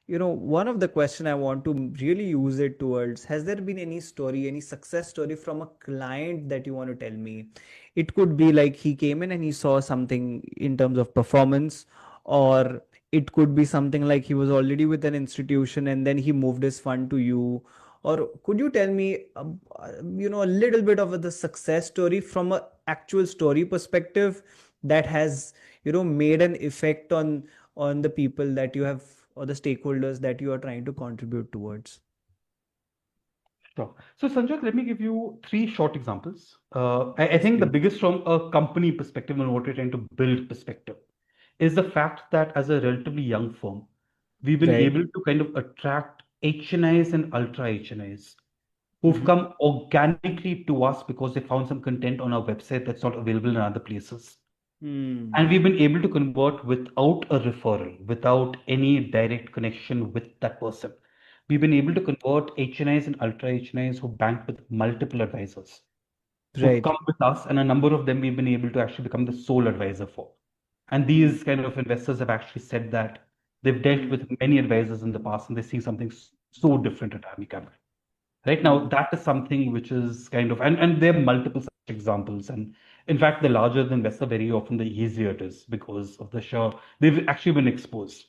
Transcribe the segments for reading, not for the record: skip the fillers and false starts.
one of the question I want to really use it towards, has there been any story, any success story from a client that you want to tell me? It could be like he came in and he saw something in terms of performance, or it could be something like he was already with an institution and then he moved his fund to you. Or could you tell me, a little bit of the success story from a actual story perspective that has, made an effect on the people that you have or the stakeholders that you are trying to contribute towards? Sure. So, Sanjot, let me give you three short examples. I Yes, think the please. biggest from a company perspective and what we're trying to build perspective is the fact that as a relatively young firm, we've been Right. able to kind of attract HNIs and ultra HNIs who've Mm-hmm. come organically to us because they found some content on our website that's not available in other places. Hmm. And we've been able to convert without a referral, without any direct connection with that person. We've been able to convert HNIs and ultra HNIs who bank with multiple advisors, who've Right. come with us, and a number of them we've been able to actually become the sole advisor for. And these kind of investors have actually said that they've dealt Hmm. with many advisors in the past and they see something so different at Army Capital. Right now, Hmm. that is something which is kind of, and there are multiple such examples. And in fact, the larger the investor, very often the easier it is because of the sheer, they've actually been exposed.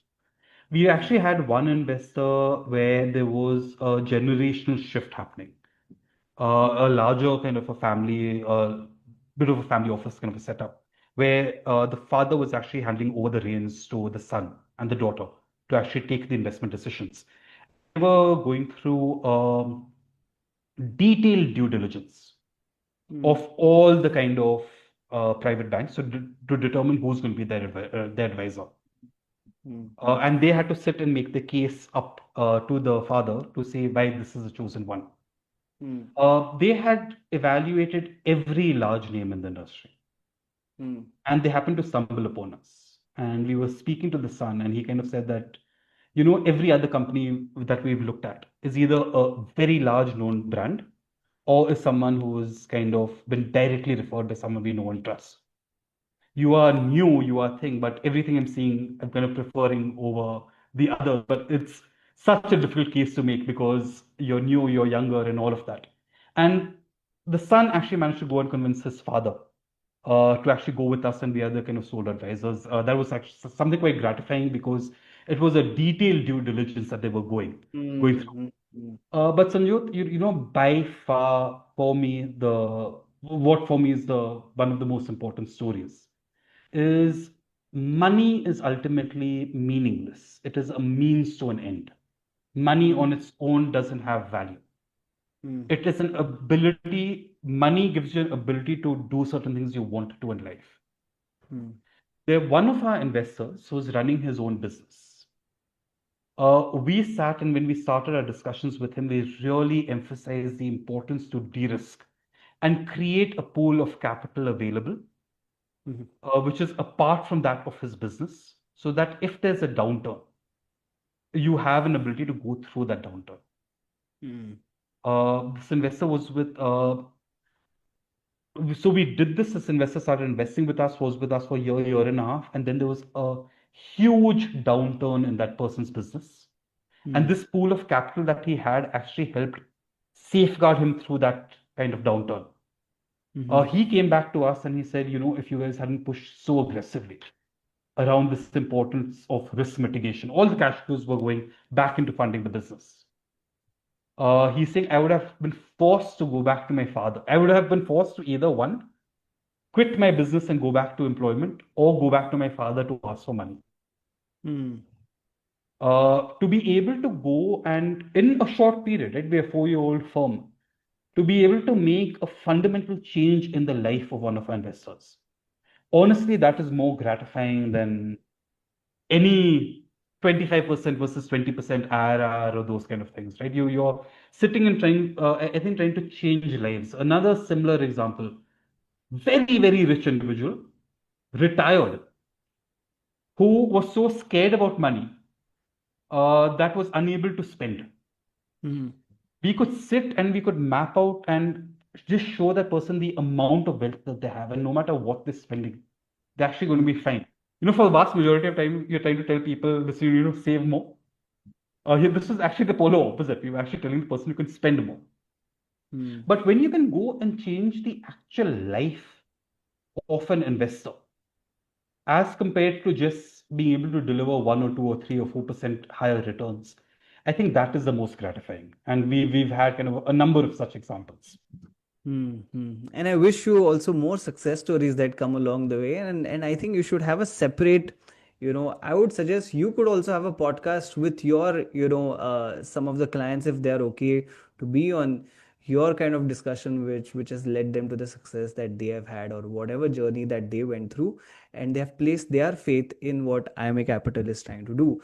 We Hmm. actually had one investor where there was a generational shift happening, Hmm. a larger kind of a family, bit of a family office kind of a setup, where the father was actually handing over the reins to the son and the daughter to actually take the investment decisions. They were going through detailed due diligence Hmm. of all the kind of private banks to determine who's going to be their advisor. Hmm. And they had to sit and make the case up to the father to say why this is the chosen one. Hmm. They had evaluated every large name in the industry, Hmm. and they happened to stumble upon us. And we were speaking to the son, and he kind of said that, every other company that we've looked at is either a very large known brand or is someone who's kind of been directly referred by someone we know and trust. You are new, you are thing, but everything I'm seeing, I'm kind of preferring over the others. But it's such a difficult case to make because you're new, you're younger, and all of that. And the son actually managed to go and convince his father to actually go with us and be other kind of sole advisors. That was actually something quite gratifying because it was a detailed due diligence that they were going through. Hmm. Hmm. But Sanjot, by far for me, what for me is the one of the most important stories is money is ultimately meaningless. It is a means to an end. Money Hmm. on its own doesn't have value. Hmm. It is an ability, money gives you an ability to do certain things you want to do in life. Hmm. There, one of our investors who's running his own business. We sat and when we started our discussions with him, we really emphasized the importance to de-risk and create a pool of capital available, Hmm. which is apart from that of his business, so that if there's a downturn, you have an ability to go through that downturn. Hmm. This investor was with, so we did this. This investor started investing with us, was with us for a year, year and a half, and then there was a huge downturn in that person's business. And Hmm. this pool of capital that he had actually helped safeguard him through that kind of downturn. Hmm. He came back to us and he said, if you guys hadn't pushed so aggressively around this importance of risk mitigation, all the cash flows were going back into funding the business. He's saying, I would have been forced to go back to my father. I would have been forced to either one, quit my business and go back to employment, or go back to my father to ask for money. Hmm. To be able to go and in a short period, right, we're a 4-year-old firm, to be able to make a fundamental change in the life of one of our investors. Honestly, that is more gratifying than any 25% versus 20% IRR or those kind of things, right? You're sitting and trying, I think, trying to change lives. Another similar example, very, very rich individual, retired, who was so scared about money that was unable to spend. Hmm. We could sit and we could map out and just show that person the amount of wealth that they have, and no matter what they're spending, they're actually going Hmm. to be fine. For the vast majority of time, you're trying to tell people, listen, save more. Here, this is actually the polar opposite. We were actually telling the person you can spend more. Hmm. But when you can go and change the actual life of an investor, as compared to just being able to deliver 1 or 2 or 3 or 4% higher returns, I think that is the most gratifying. And we've had kind of a number of such examples. And I wish you also more success stories that come along the way. And I think you should have a separate, I would suggest you could also have a podcast with your, some of the clients if they are okay to be on your kind of discussion, which has led them to the success that they have had or whatever journey that they went through, and they have placed their faith in what IMA Capital is trying to do.